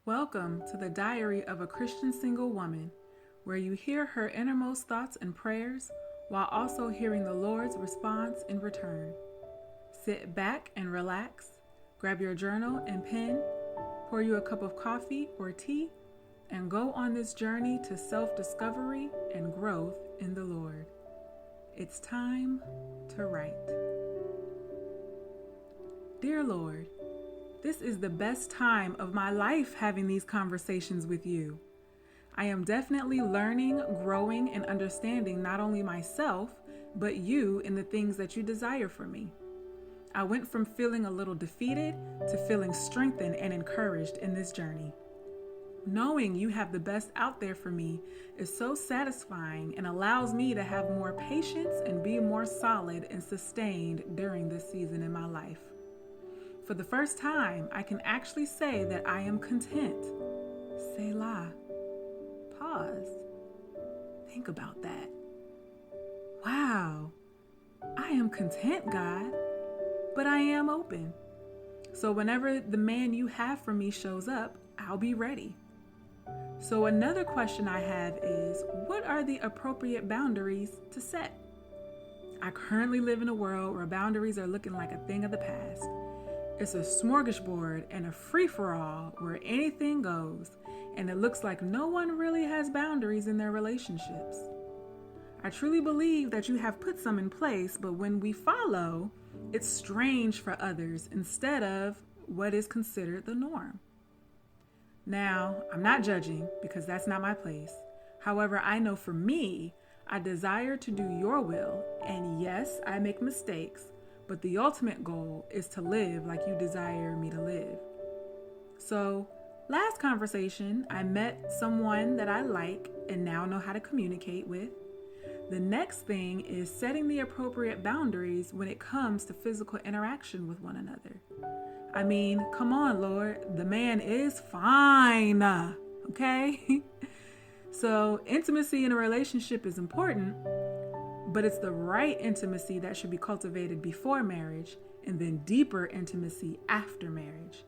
Welcome to the Diary of a Christian Single Woman, where you hear her innermost thoughts and prayers while also hearing the Lord's response in return. Sit back and relax, grab your journal and pen, pour you a cup of coffee or tea, and go on this journey to self-discovery and growth in the Lord. It's time to write. Dear Lord, this is the best time of my life having these conversations with you. I am definitely learning, growing, and understanding not only myself, but you in the things that you desire for me. I went from feeling a little defeated to feeling strengthened and encouraged in this journey. Knowing you have the best out there for me is so satisfying and allows me to have more patience and be more solid and sustained during this season in my life. For the first time, I can actually say that I am content. Selah. Pause. Think about that. Wow. I am content, God, but I am open. So whenever the man you have for me shows up, I'll be ready. So another question I have is, what are the appropriate boundaries to set? I currently live in a world where boundaries are looking like a thing of the past. It's a smorgasbord and a free-for-all where anything goes, and it looks like no one really has boundaries in their relationships. I truly believe that you have put some in place, but when we follow, it's strange for others instead of what is considered the norm. Now, I'm not judging because that's not my place. However, I know for me, I desire to do your will, and yes, I make mistakes, but the ultimate goal is to live like you desire me to live. So, last conversation, I met someone that I like and now know how to communicate with. The next thing is setting the appropriate boundaries when it comes to physical interaction with one another. I mean, come on, Lord, the man is fine, okay? So, intimacy in a relationship is important, but it's the right intimacy that should be cultivated before marriage and then deeper intimacy after marriage.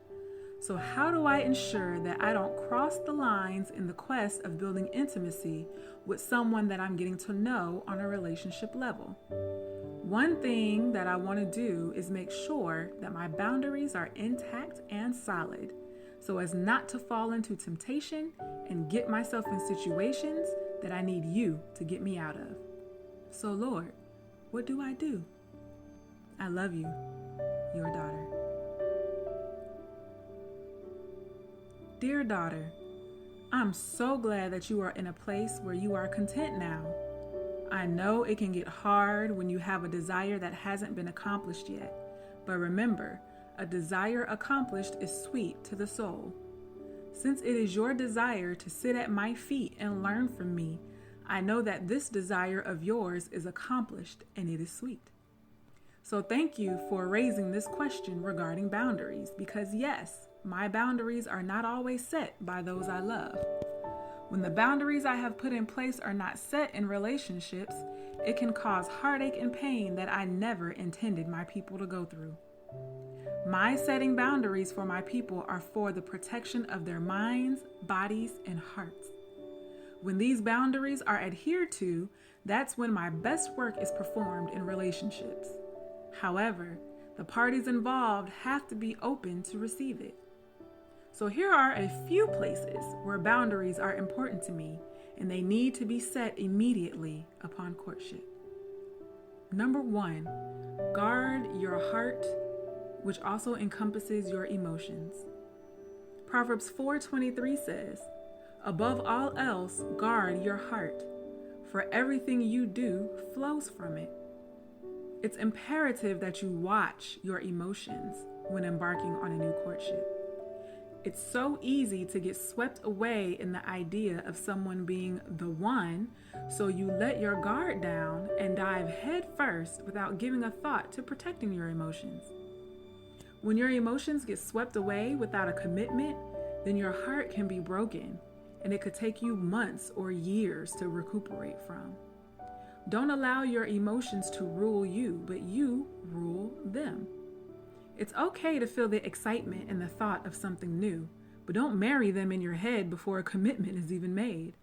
So how do I ensure that I don't cross the lines in the quest of building intimacy with someone that I'm getting to know on a relationship level? One thing that I want to do is make sure that my boundaries are intact and solid so as not to fall into temptation and get myself in situations that I need you to get me out of. So Lord, what do I do? I love you, your daughter. Dear daughter, I'm so glad that you are in a place where you are content now. I know it can get hard when you have a desire that hasn't been accomplished yet, but remember, a desire accomplished is sweet to the soul. Since it is your desire to sit at my feet and learn from me, I know that this desire of yours is accomplished and it is sweet. So thank you for raising this question regarding boundaries, because yes, my boundaries are not always set by those I love. When the boundaries I have put in place are not set in relationships, it can cause heartache and pain that I never intended my people to go through. My setting boundaries for my people are for the protection of their minds, bodies, and hearts. When these boundaries are adhered to, that's when my best work is performed in relationships. However, the parties involved have to be open to receive it. So here are a few places where boundaries are important to me, and they need to be set immediately upon courtship. Number 1, guard your heart, which also encompasses your emotions. Proverbs 4:23 says, "Above all else, guard your heart, for everything you do flows from it." It's imperative that you watch your emotions when embarking on a new courtship. It's so easy to get swept away in the idea of someone being the one, so you let your guard down and dive head first without giving a thought to protecting your emotions. When your emotions get swept away without a commitment, then your heart can be broken, and it could take you months or years to recuperate from. Don't allow your emotions to rule you, but you rule them. It's okay to feel the excitement and the thought of something new, but don't marry them in your head before a commitment is even made.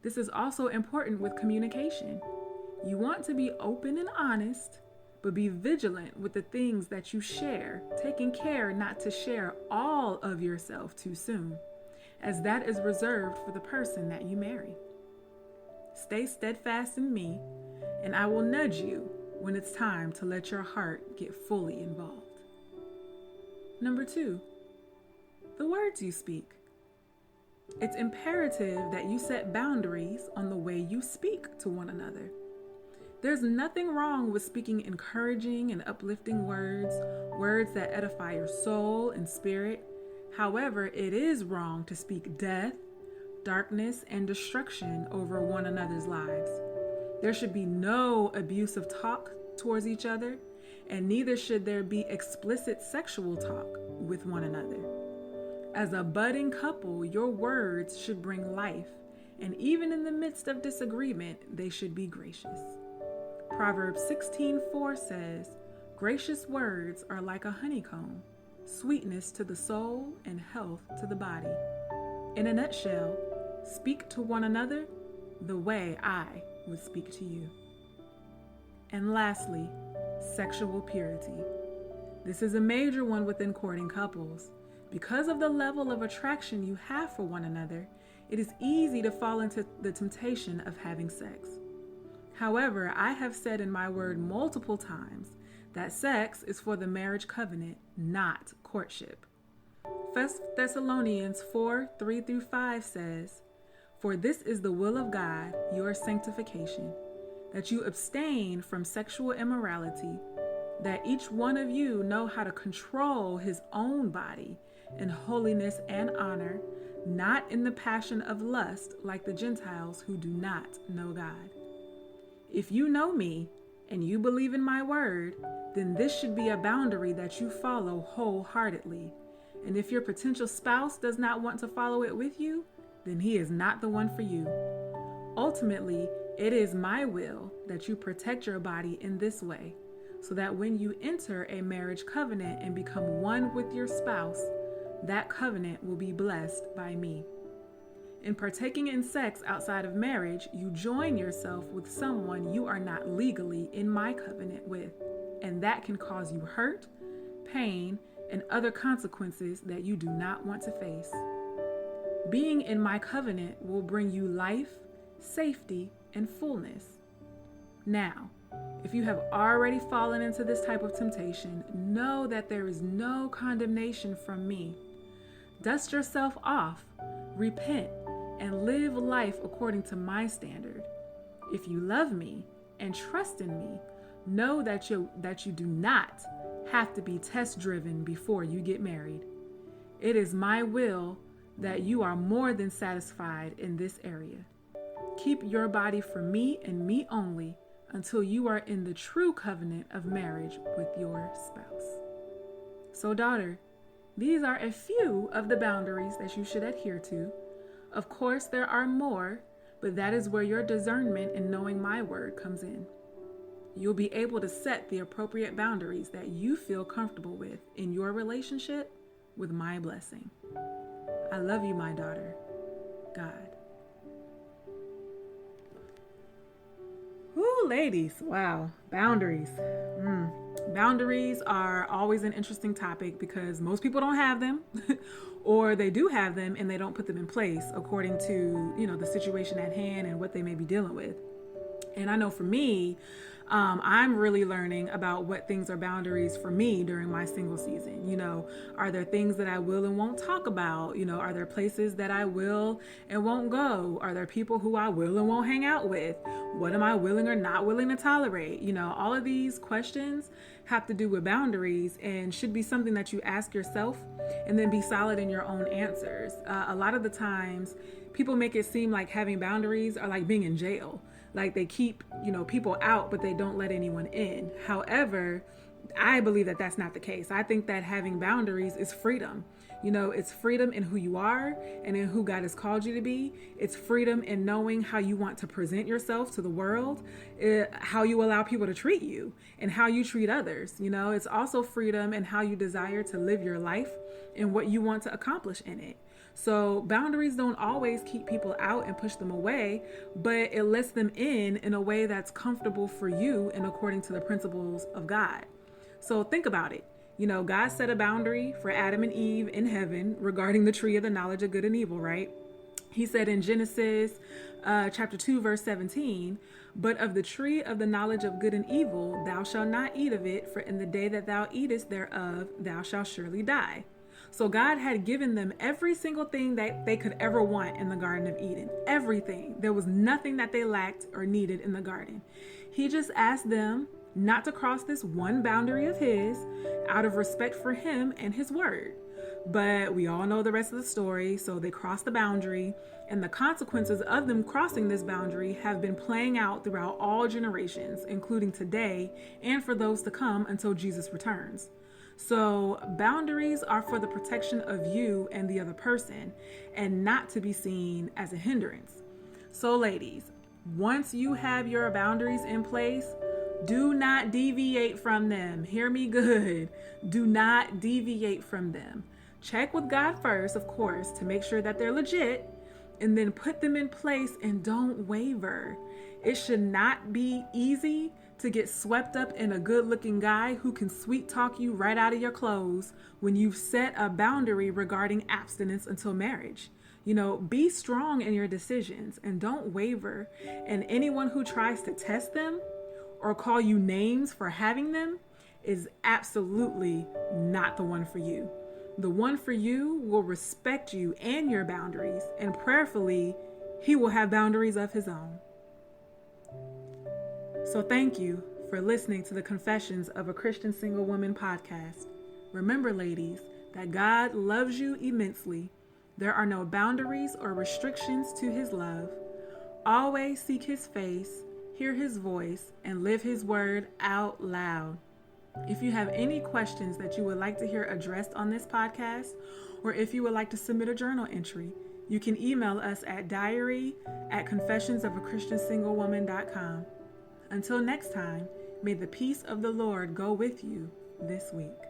This is also important with communication. You want to be open and honest, but be vigilant with the things that you share, taking care not to share all of yourself too soon, as that is reserved for the person that you marry. Stay steadfast in me, and I will nudge you when it's time to let your heart get fully involved. Number 2, the words you speak. It's imperative that you set boundaries on the way you speak to one another. There's nothing wrong with speaking encouraging and uplifting words, words that edify your soul and spirit. However, it is wrong to speak death, darkness, and destruction over one another's lives. There should be no abusive talk towards each other, and neither should there be explicit sexual talk with one another. As a budding couple, your words should bring life, and even in the midst of disagreement, they should be gracious. Proverbs 16:4 says, "Gracious words are like a honeycomb, sweetness to the soul and health to the body." In a nutshell, speak to one another the way I would speak to you. And lastly, sexual purity. This is a major one within courting couples. Because of the level of attraction you have for one another, it is easy to fall into the temptation of having sex. However, I have said in my word multiple times that sex is for the marriage covenant, not courtship. 1 Thessalonians 4:3-5 says, "For this is the will of God, your sanctification, that you abstain from sexual immorality, that each one of you know how to control his own body in holiness and honor, not in the passion of lust like the Gentiles who do not know God." If you know me and you believe in my word, then this should be a boundary that you follow wholeheartedly. And if your potential spouse does not want to follow it with you, then he is not the one for you. Ultimately, it is my will that you protect your body in this way, so that when you enter a marriage covenant and become one with your spouse, that covenant will be blessed by me. In partaking in sex outside of marriage, you join yourself with someone you are not legally in my covenant with, and that can cause you hurt, pain, and other consequences that you do not want to face. Being in my covenant will bring you life, safety, and fullness. Now, if you have already fallen into this type of temptation, know that there is no condemnation from me. Dust yourself off, repent, and live life according to my standard. If you love me and trust in me, know that you do not have to be test driven before you get married. It is my will that you are more than satisfied in this area. Keep your body for me and me only until you are in the true covenant of marriage with your spouse. So, daughter, these are a few of the boundaries that you should adhere to. Of course, there are more, but that is where your discernment in knowing my word comes in. You'll be able to set the appropriate boundaries that you feel comfortable with in your relationship with my blessing. I love you, my daughter. God. Woo, ladies. Wow. Boundaries. Boundaries are always an interesting topic because most people don't have them or they do have them and they don't put them in place according to, the situation at hand and what they may be dealing with. And I know for me, I'm really learning about what things are boundaries for me during my single season. Are there things that I will and won't talk about? Are there places that I will and won't go? Are there people who I will and won't hang out with? What am I willing or not willing to tolerate? All of these questions have to do with boundaries and should be something that you ask yourself and then be solid in your own answers. A lot of the times people make it seem like having boundaries are like being in jail. Like they keep, people out, but they don't let anyone in. However, I believe that that's not the case. I think that having boundaries is freedom. It's freedom in who you are and in who God has called you to be. It's freedom in knowing how you want to present yourself to the world, how you allow people to treat you, and how you treat others. It's also freedom in how you desire to live your life and what you want to accomplish in it. So boundaries don't always keep people out and push them away, but it lets them in a way that's comfortable for you and according to the principles of God. So think about it. God set a boundary for Adam and Eve in heaven regarding the tree of the knowledge of good and evil, right? He said in Genesis chapter 2, verse 17, "But of the tree of the knowledge of good and evil, thou shalt not eat of it, for in the day that thou eatest thereof, thou shalt surely die." So God had given them every single thing that they could ever want in the Garden of Eden. Everything. There was nothing that they lacked or needed in the garden. He just asked them not to cross this one boundary of his out of respect for him and his word. But we all know the rest of the story. So they crossed the boundary, and the consequences of them crossing this boundary have been playing out throughout all generations, including today and for those to come until Jesus returns. So boundaries are for the protection of you and the other person, and not to be seen as a hindrance. So ladies, once you have your boundaries in place, do not deviate from them. Hear me good. Do not deviate from them. Check with God first, of course, to make sure that they're legit, and then put them in place and don't waver. It should not be easy to get swept up in a good-looking guy who can sweet talk you right out of your clothes when you've set a boundary regarding abstinence until marriage. Be strong in your decisions and don't waver. And anyone who tries to test them or call you names for having them is absolutely not the one for you. The one for you will respect you and your boundaries, and prayerfully, he will have boundaries of his own. So thank you for listening to the Confessions of a Christian Single Woman podcast. Remember, ladies, that God loves you immensely. There are no boundaries or restrictions to his love. Always seek his face, hear his voice, and live his word out loud. If you have any questions that you would like to hear addressed on this podcast, or if you would like to submit a journal entry, you can email us at diary@confessionsofaChristianSingleWoman.com. Until next time, may the peace of the Lord go with you this week.